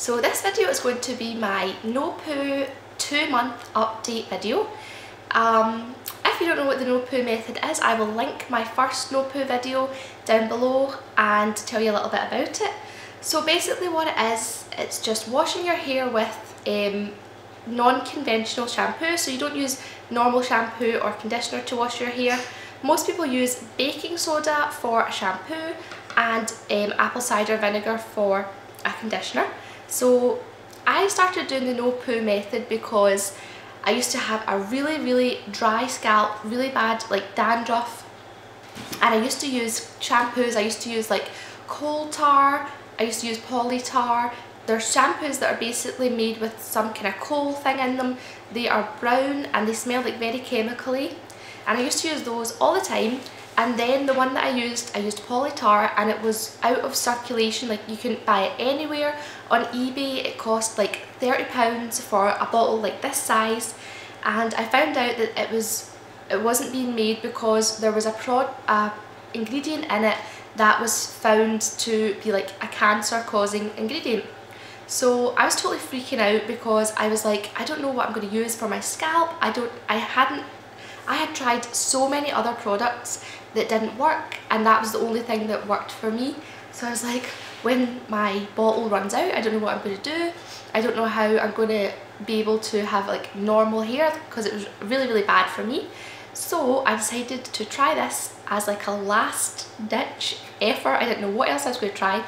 So this video is going to be my No Poo 2-month update video. If you don't know what the No Poo method is, I will link my first No Poo video down below and tell you a little bit about it. So basically what it is, it's just washing your hair with non-conventional shampoo. So you don't use normal shampoo or conditioner to wash your hair. Most people use baking soda for a shampoo and apple cider vinegar for a conditioner. So I started doing the No Poo method because I used to have a really dry scalp, really bad like dandruff, and I used to use shampoos. I used to use like coal tar, I used to use poly tar. They're shampoos that are basically made with some kind of coal thing in them. They are brown and they smell like very chemically, and I used to use those all the time. And then the one that I used poly tar, and it was out of circulation. Like, you couldn't buy it anywhere. On eBay it cost like £30 for a bottle like this size, and I found out that it wasn't being made because there was a ingredient in it that was found to be like a cancer causing ingredient. So I was totally freaking out because I was like, I don't know what I'm going to use for my scalp. I had tried so many other products that didn't work, and that was the only thing that worked for me. So I was like, when my bottle runs out, I don't know what I'm going to do. I don't know how I'm going to be able to have like normal hair because it was really bad for me. So I decided to try this as like a last ditch effort. I didn't know what else I was going to try,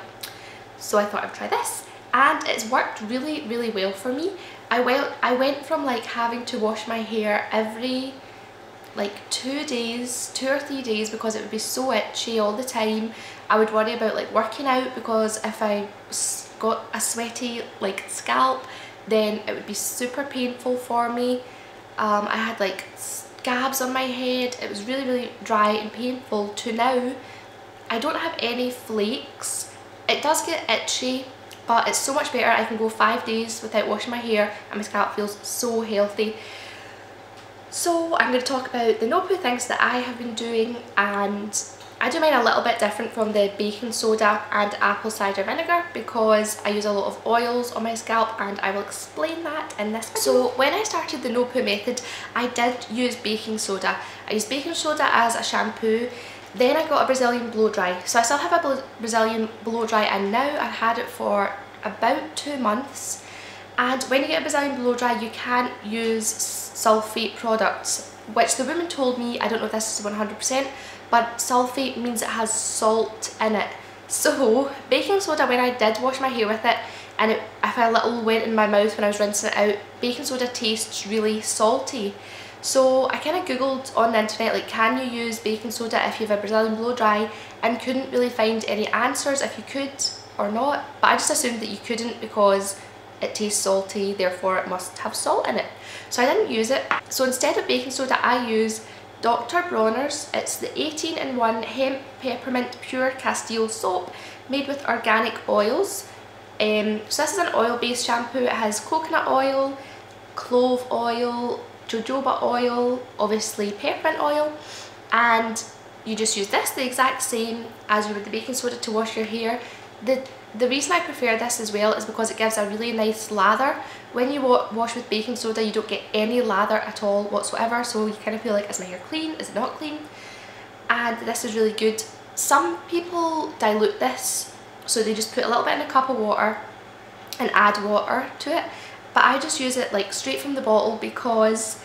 so I thought I'd try this, and it's worked really well for me. I went from like having to wash my hair every like 2 or 3 days because it would be so itchy all the time. I would worry about like working out because if I got a sweaty like scalp, then it would be super painful for me. I had like scabs on my head. It was really dry and painful. To now I don't have any flakes. It does get itchy, but it's so much better. I can go 5 days without washing my hair and my scalp feels so healthy. So I'm going to talk about the No Poo things that I have been doing, and I do mine a little bit different from the baking soda and apple cider vinegar because I use a lot of oils on my scalp, and I will explain that in this video. So when I started the No Poo method, I did use baking soda. I used baking soda as a shampoo. Then I got a Brazilian blow dry. So I still have a Brazilian blow dry, and now I've had it for about 2 months. And when you get a Brazilian blow dry, you can't use sulfate products, which the woman told me. I don't know if this is 100%, but sulfate means it has salt in it. So baking soda, when I did wash my hair with it, and if a little went in my mouth when I was rinsing it out, baking soda tastes really salty. So I kind of googled on the internet, like, can you use baking soda if you have a Brazilian blow dry, and couldn't really find any answers if you could or not. But I just assumed that you couldn't because it tastes salty, therefore it must have salt in it. So I didn't use it. So instead of baking soda, I use Dr. Bronner's. It's the 18-in-1 hemp peppermint pure Castile soap made with organic oils. So this is an oil-based shampoo. It has coconut oil, clove oil, jojoba oil, obviously peppermint oil, and you just use this the exact same as you would the baking soda to wash your hair. The reason I prefer this as well is because it gives a really nice lather. When you wash with baking soda, you don't get any lather at all whatsoever, so you kind of feel like, is my hair clean, is it not clean? And this is really good. Some people dilute this, so they just put a little bit in a cup of water and add water to it, but I just use it like straight from the bottle because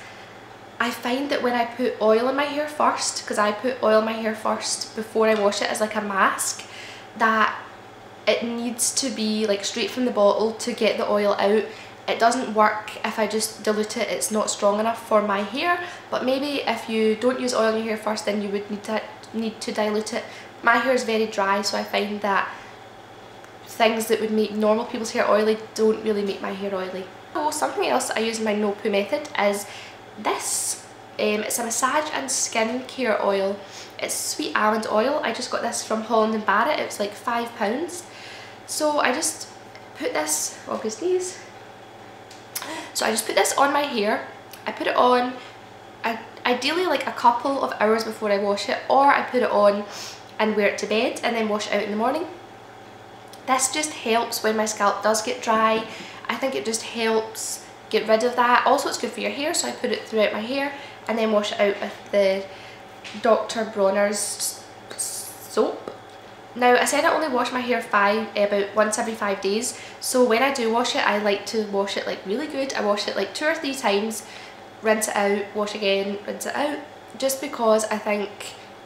I find that when I put oil in my hair first, because I put oil in my hair first before I wash it as like a mask, that it needs to be like straight from the bottle to get the oil out. It doesn't work if I just dilute it. It's not strong enough for my hair. But maybe if you don't use oil in your hair first, then you would need to dilute it. My hair is very dry, so I find that things that would make normal people's hair oily don't really make my hair oily. So something else I use in my No Poo method is this. It's a massage and skincare oil. It's sweet almond oil. I just got this from Holland and Barrett. It was like £5. So I just put this, So I just put this on my hair. I put it on ideally like a couple of hours before I wash it, or I put it on and wear it to bed and then wash it out in the morning. This just helps when my scalp does get dry. I think it just helps get rid of that. Also, it's good for your hair, so I put it throughout my hair and then wash it out with the Dr. Bronner's soap. Now, I said I only wash my hair about once every 5 days, so when I do wash it, I like to wash it like really good. I wash it like 2 or 3 times, rinse it out, wash again, rinse it out, just because I think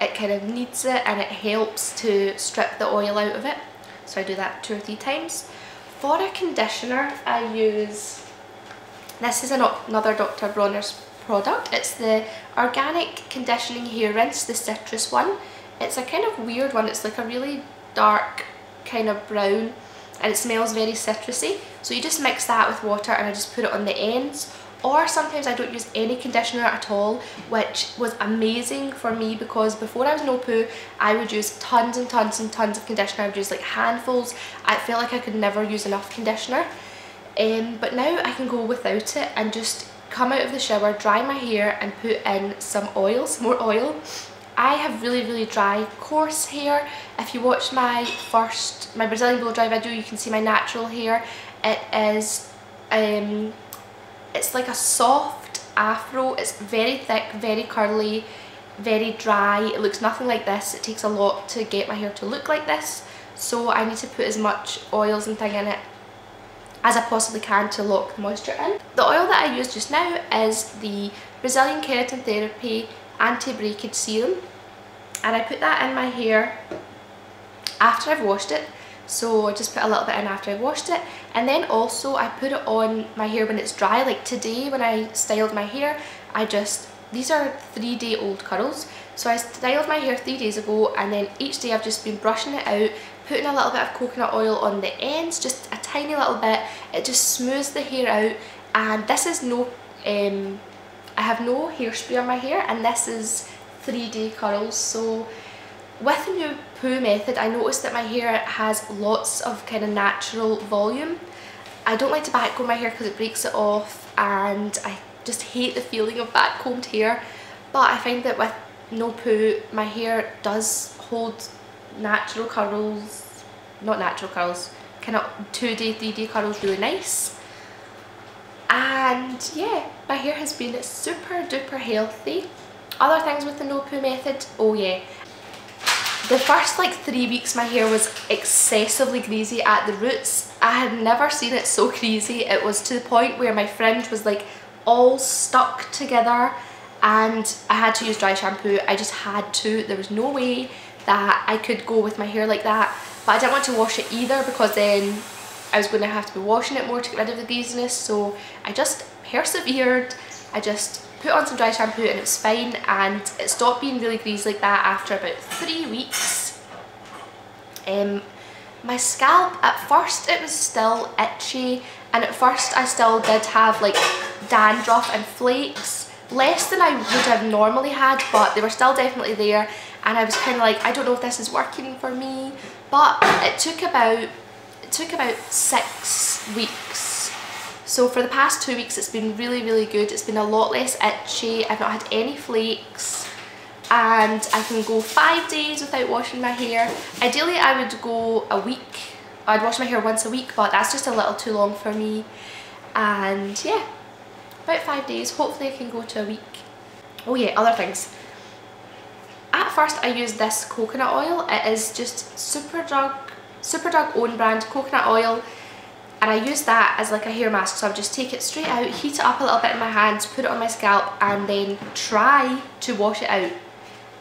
it kind of needs it and it helps to strip the oil out of it. So I do that 2 or 3 times. For a conditioner, I use, this is another Dr. Bronner's product. It's the Organic Conditioning Hair Rinse, the citrus one. It's a kind of weird one. It's like a really dark kind of brown and it smells very citrusy. So you just mix that with water and I just put it on the ends. Or sometimes I don't use any conditioner at all, which was amazing for me because before I was no poo, I would use tons and tons and tons of conditioner. I would use like handfuls. I felt like I could never use enough conditioner. But now I can go without it and just come out of the shower, dry my hair and put in some oil, some more oil. I have really dry, coarse hair. If you watch my Brazilian blow dry video, you can see my natural hair. It is, it's like a soft afro. It's very thick, very curly, very dry. It looks nothing like this. It takes a lot to get my hair to look like this. So I need to put as much oils and thing in it as I possibly can to lock the moisture in. The oil that I use just now is the Brazilian Keratin Therapy Anti-Breakage Serum, and I put that in my hair after I've washed it. So I just put a little bit in after I washed it, and then also I put it on my hair when it's dry. Like today when I styled my hair, these are 3-day-old curls, so I styled my hair 3 days ago, and then each day I've just been brushing it out, putting a little bit of coconut oil on the ends, just a tiny little bit. It just smooths the hair out, and this is no, I have no hairspray on my hair, and this is 3-day curls. So with the new poo method, I noticed that my hair has lots of kind of natural volume. I don't like to backcomb my hair because it breaks it off, and I just hate the feeling of backcombed hair. But I find that with no poo, my hair does hold natural curls, not natural curls, kind of 2-day, 3-day curls really nice. And yeah, my hair has been super duper healthy. Other things with the no poo method, oh yeah, the first like 3 weeks my hair was excessively greasy at the roots. I had never seen it so greasy. It was to the point where my fringe was like all stuck together and I had to use dry shampoo. I just had to. There was no way that I could go with my hair like that. But I didn't want to wash it either because then I was going to have to be washing it more to get rid of the greasiness. So I just persevered. I just put on some dry shampoo and it was fine, and it stopped being really greasy like that after about 3 weeks. My scalp, at first it was still itchy, and at first I still did have like dandruff and flakes, less than I would have normally had, but they were still definitely there, and I was kind of like, I don't know if this is working for me. But it took about 6 weeks. So for the past 2 weeks it's been really good. It's been a lot less itchy. I've not had any flakes, and I can go 5 days without washing my hair. Ideally I would go a week. I'd wash my hair once a week, but that's just a little too long for me. And yeah, about 5 days. Hopefully I can go to a week. Oh yeah, other things. At first I used this coconut oil. It is just Superdrug own brand coconut oil, and I use that as like a hair mask. So I would just take it straight out, heat it up a little bit in my hands, put it on my scalp, and then try to wash it out.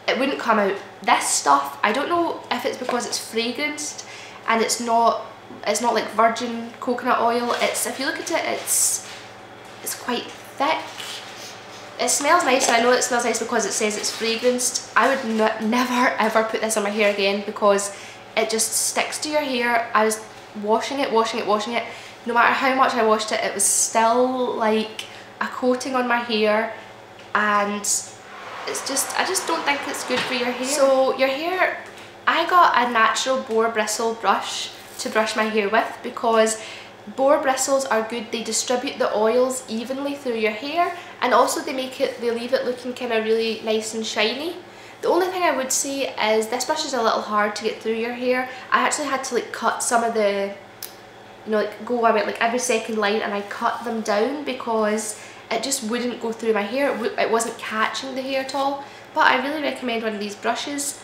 It wouldn't come out. This stuff, I don't know if it's because it's fragranced and it's not like virgin coconut oil. It's, if you look at it, it's quite thick. It smells nice, and I know it smells nice because it says it's fragranced. I would never ever put this on my hair again because it just sticks to your hair. I was washing it. No matter how much I washed it, it was still like a coating on my hair, and it's just, I just don't think it's good for your hair. So your hair, I got a natural boar bristle brush to brush my hair with because boar bristles are good. They distribute the oils evenly through your hair, and also they leave it looking kind of really nice and shiny. The only thing I would say is this brush is a little hard to get through your hair. I actually had to like cut some of the, you know, like go about like every second line, and I cut them down because it just wouldn't go through my hair. It wasn't catching the hair at all. But I really recommend one of these brushes.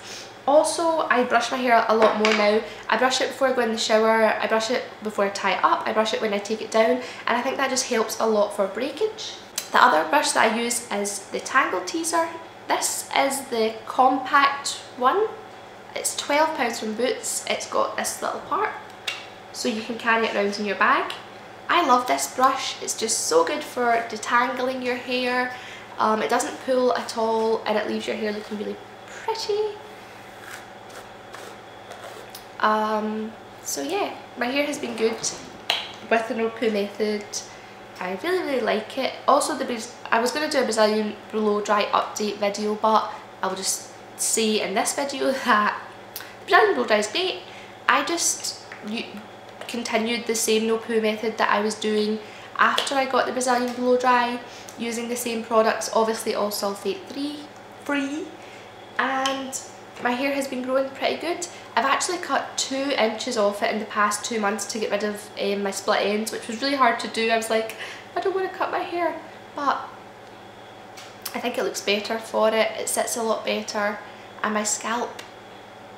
Also, I brush my hair a lot more now. I brush it before I go in the shower, I brush it before I tie it up, I brush it when I take it down, and I think that just helps a lot for breakage. The other brush that I use is the Tangle Teaser. This is the compact one. It's £12 from Boots. It's got this little part, so you can carry it around in your bag. I love this brush. It's just so good for detangling your hair. It doesn't pull at all, and it leaves your hair looking really pretty. So yeah, my hair has been good with the no poo method. I really like it. Also, I was going to do a Brazilian blow dry update video, but I will just say in this video that the Brazilian blow dry is great. I just continued the same no poo method that I was doing after I got the Brazilian blow dry, using the same products, obviously all sulfate free, and my hair has been growing pretty good. I've actually cut 2 inches off it in the past 2 months to get rid of my split ends, which was really hard to do. I was like, I don't want to cut my hair, but I think it looks better for it. It sits a lot better, and my scalp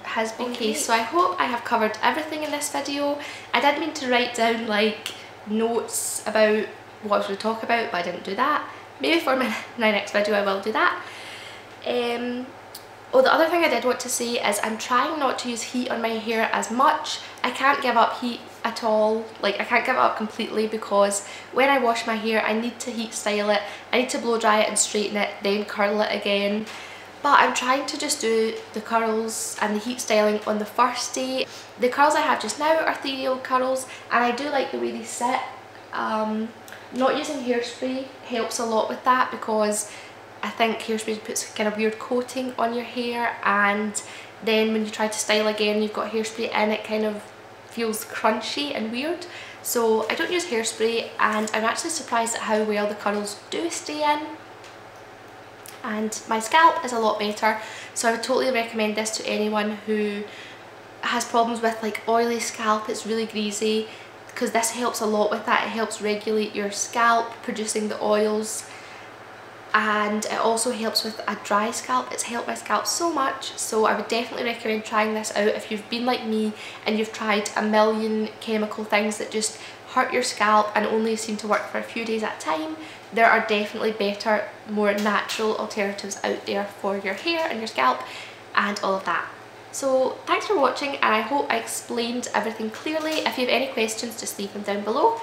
has been okay. So I hope I have covered everything in this video. I did mean to write down like notes about what I was going to talk about, but I didn't do that. Maybe for my next video I will do that. Oh, the other thing I did want to say is I'm trying not to use heat on my hair as much. I can't give up heat at all. Like, I can't give it up completely, because when I wash my hair I need to heat style it. I need to blow dry it and straighten it, then curl it again. But I'm trying to just do the curls and the heat styling on the first day. The curls I have just now are 3-year-old curls, and I do like the way they sit. Not using hairspray helps a lot with that, because I think hairspray puts a kind of weird coating on your hair, and then when you try to style again you've got hairspray in, it kind of feels crunchy and weird. So I don't use hairspray, and I'm actually surprised at how well the curls do stay in. And my scalp is a lot better, so I would totally recommend this to anyone who has problems with like oily scalp. It's really greasy, because this helps a lot with that. It helps regulate your scalp, producing the oils, and it also helps with a dry scalp. It's helped my scalp so much, so I would definitely recommend trying this out if you've been like me and you've tried a million chemical things that just hurt your scalp and only seem to work for a few days at a time. There are definitely better, more natural alternatives out there for your hair and your scalp and all of that. So thanks for watching, and I hope I explained everything clearly. If you have any questions, just leave them down below,